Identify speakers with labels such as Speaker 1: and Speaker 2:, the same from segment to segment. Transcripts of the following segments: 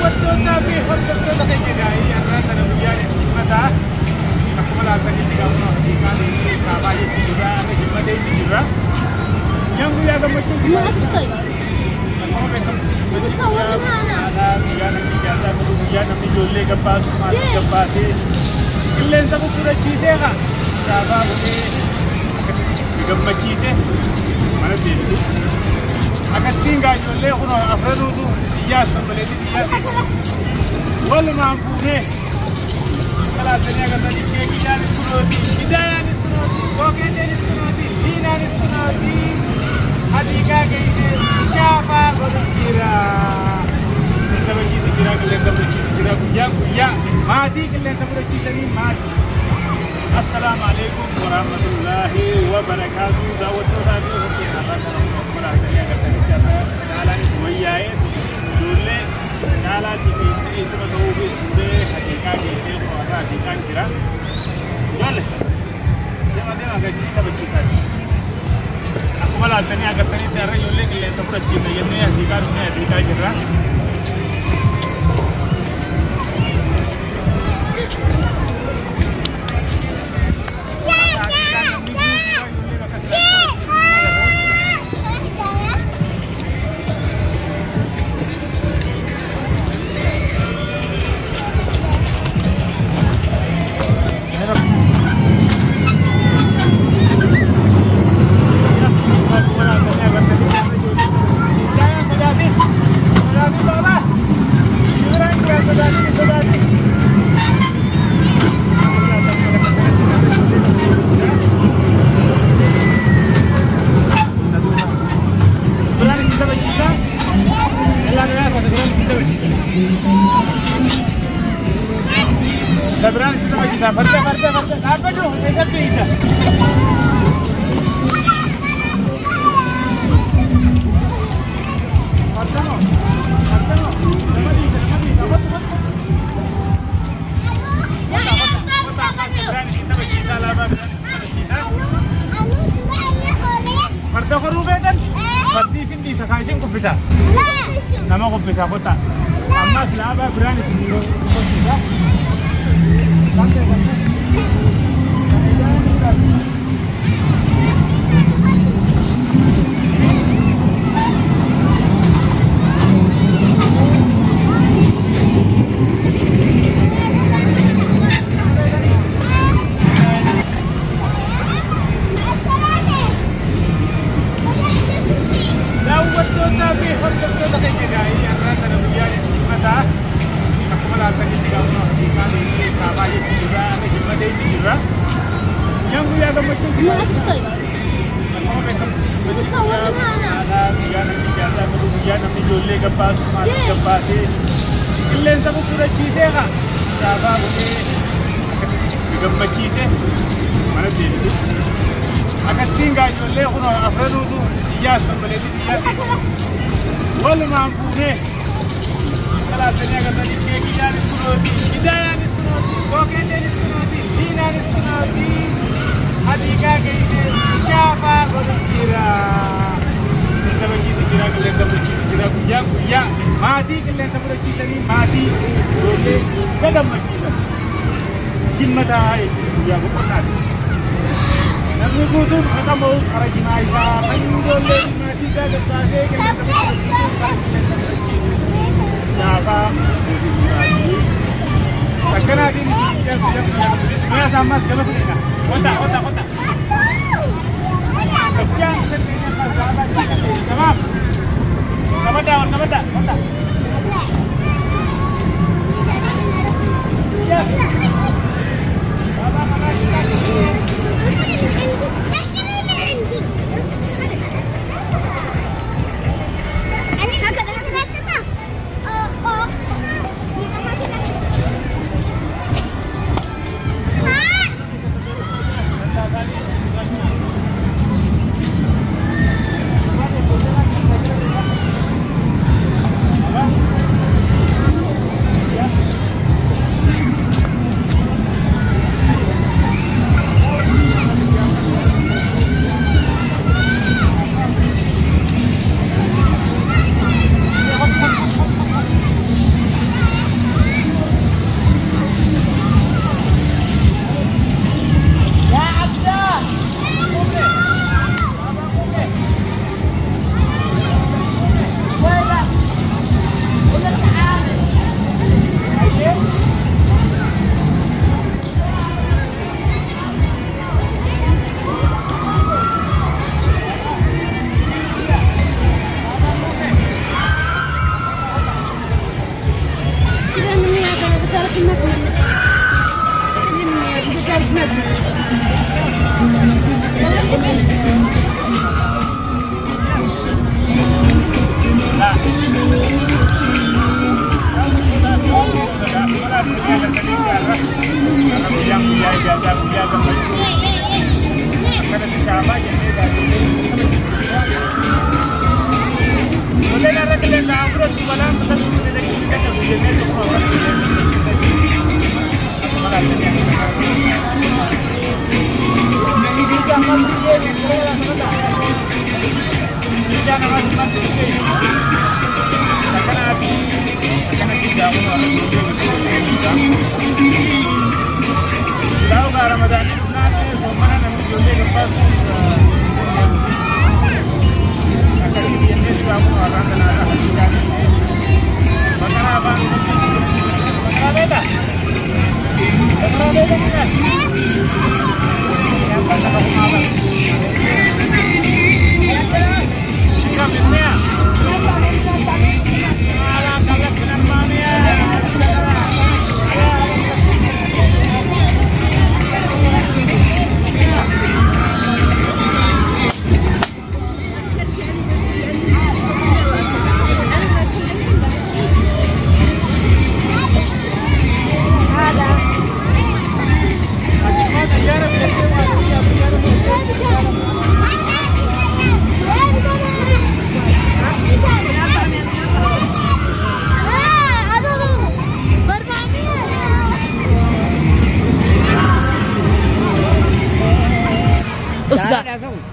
Speaker 1: daawwattoota fi hordoftoota keenya gaa'ii irraa kana guyyaan himmataa akkuma laatanii itti gaafuma Afrikaan kaabaa jechuun irraa irra himmatee itti jirra. Guyyaan guyyaa gammachuu guyyaa namni ijoollee gabbaasu maatii gabbaasee qilleensa gurgurachiisee kaabaa bu'ee gammachiisee mana deebisu. Akkasiin gaa ijoollee kun afranuutu biyyaas tambaleetti biyyaatti walumaan fuunee kalaatanii agartanii keekiyaanis kunooti, hidaayaanis kunooti, bookeeteenis kunooti, diinaanis kunooti, hadiiqaa geessee shaafaa godhu jira. Qilleensa bachiisu jira, qilleensa bachiisu jira, guyyaa guyyaa maatii qilleensa fudhachiisanii maatii. Assalamu alaikum warahmatullahi wabarakatuh. Daawwattoota fi hordoftoota kalaatanii agartanii caalaanis wayyaa'ee ijoollee caalaatii fi ta'eessuma ta'uu fi suuree hadiiqaa geessee qofaadhaa hadiiqaan jira. Ijoollee deemaa agarsiisii taphachiisaati. Akkuma laaltanii agartanitti har'a ijoollee qilleensa fudhachiifne jennee hadiiqaa dhufnee hadiiqaa jirra. Nama kopi kota, amma selama berani sendiri kopi namni ijoollee gabbaasu maatii gabbaasee qilleensa gurgurachiisee kaabaa bu'ee gammachiisee mana deebisu. Akkasiin gaa ijoollee kun afranuutu biyyaas tambaleetti biyyaatti walumaan fuunee kalaatanii agartanii keekiyaanis kunooti, hidaayaanis kunooti, bookeeteenis kunooti, diinaanis kunooti, hadiiqaa geessee shaafaa godhu jira. Qilleensa bachiisu jira, qilleensa bachiisu jira, guyyaa guyyaa maatii qilleensa fudhachiisanii maatii ijoollee gagammachiisan. Jimmataa jechuudha guyyaa boqonnaati. Namni guutuun akka ba'uuf hara jimaa isaa kan ijoollee maatii isaa gabbaasee qilleensa fudhachiisu kan qilleensa fudhachiisu shaafaa goosisuudhaafi. Akkanaatiin mi'a saammaas gama seenaa. Qota. Kecang tamam. Kamada. Ya.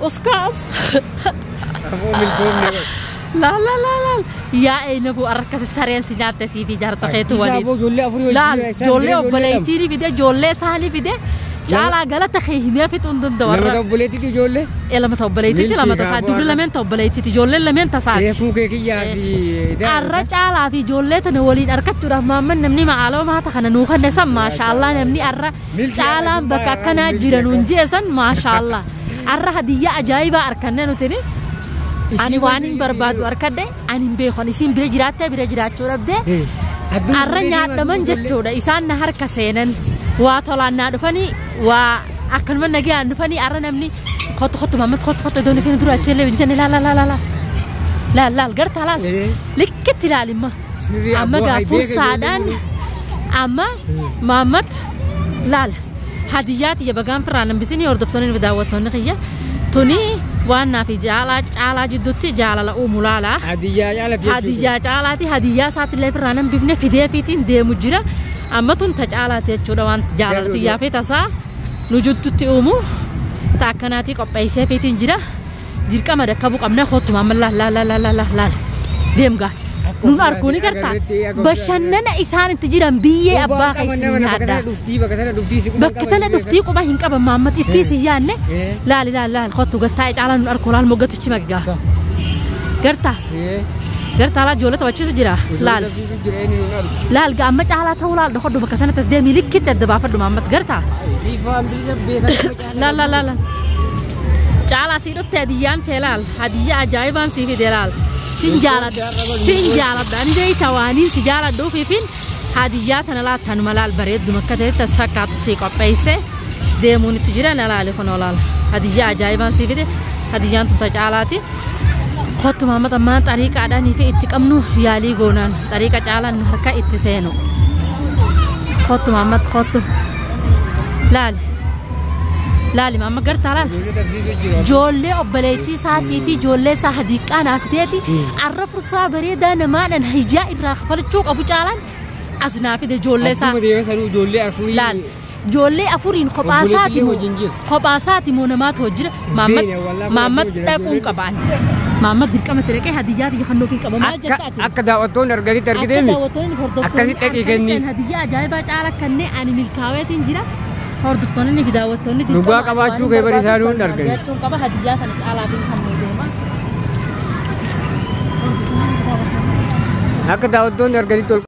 Speaker 2: أسكاس لا لا لا لا يا إنبو أركز السريان سنات تسي في جارة خيتو ولي لا جولة وبليتيني في ده جولة سهلي في ده جالا غلط خيميا في تندن دورة
Speaker 3: لما تبليتي تجولة
Speaker 2: لما تبليتي لما تصعد دبل لمن تبليتي تجولة لمن تصعد
Speaker 3: يفوق كي في
Speaker 2: الرجال في جولة تنولين أركض ترى ما من نمني معلومة ما تخنا نوخا نسم ما شاء الله نمني أرى جالا بكا كنا جيرانون جيسن ما شاء الله أرى هدية عجيبة أركنا نتني أنا وانين بربادو أركده أنا بيخون يسين برجرات شرب ده أرى نار من جتشورا إنسان نهار كسينن وطلعنا نفني وأكن من نجي نفني أرى نمني خط مامت خط دوني فين درو أشيله بنجني لا لا لا لا لا لا الجرت لا لكت لا لما أما قافوس سادان أما مامت لا هديات يبقى فرانم بسني أردفتوني بداوتوني خيا توني وانا في جالا جدتي جالا لا أمولالا هدية جالاتي هدية سات اللي فرانم بفني فيديا فيتين دي مجرا أما تون تجالاتي تشودا وان جالاتي يا في تسا نوجدتي أمو تاكناتي كبايسة فيتين جرا جيركا ما دكابوك أمنا خوت مام لا لا لا لا لا لا ديم قال نون أركوني كرتا بشننا إسان تجيران بيه أبا خيسين هذا بكتنا دفتي كوبا هينك أبا ماما تيسي يعني لا لا لا الخطو قطعت على نون أركولا الموجة تشي مجا كرتا لا جولة توجه سجرا لا الجامعة على تولا دخلوا بكسنة تسدير ملك كده دبا فرد ماما كرتا لا جالا سيرف تهديان تلال هدية عجائبان سيفي دلال سنجالة عندي توانين سجالة دو فين هديات أنا لا تنملال بريد دمكة تسحقات سيكو بيسة ديموني تجرا نلا لخنولال هدية عجائبان سيفي ده هديان تجالاتي خط محمد أما طريقة أداني في اتكامنو يالي غونان طريقة جالا نهركا اتسينو خط محمد خط لالي ماما قرت على جولة أبليتي ساعتي في جولة ساعديك أنا أكتيتي عرف الصابري ده نمان أن هيجا إبراخ فلتشوك أبو جالان أزنا في ده جولة سا لال جولة أفورين خباساتي مونمات هجر ماما تكون كبان ماما ديك أما تركي هديات يخنو في كبان
Speaker 3: أكدا وطون أرجعي تركيدني أكاسي تكيكني
Speaker 2: هدية جايبة على كنّي أنا ملكاويتين جرا هردفتوني في دعوتوني
Speaker 3: نبغى كباجو كبر يسارون درجة
Speaker 2: جاتون كبا هدية فنك على بين خمسة ديما
Speaker 3: أكدا وطون أرجعي تول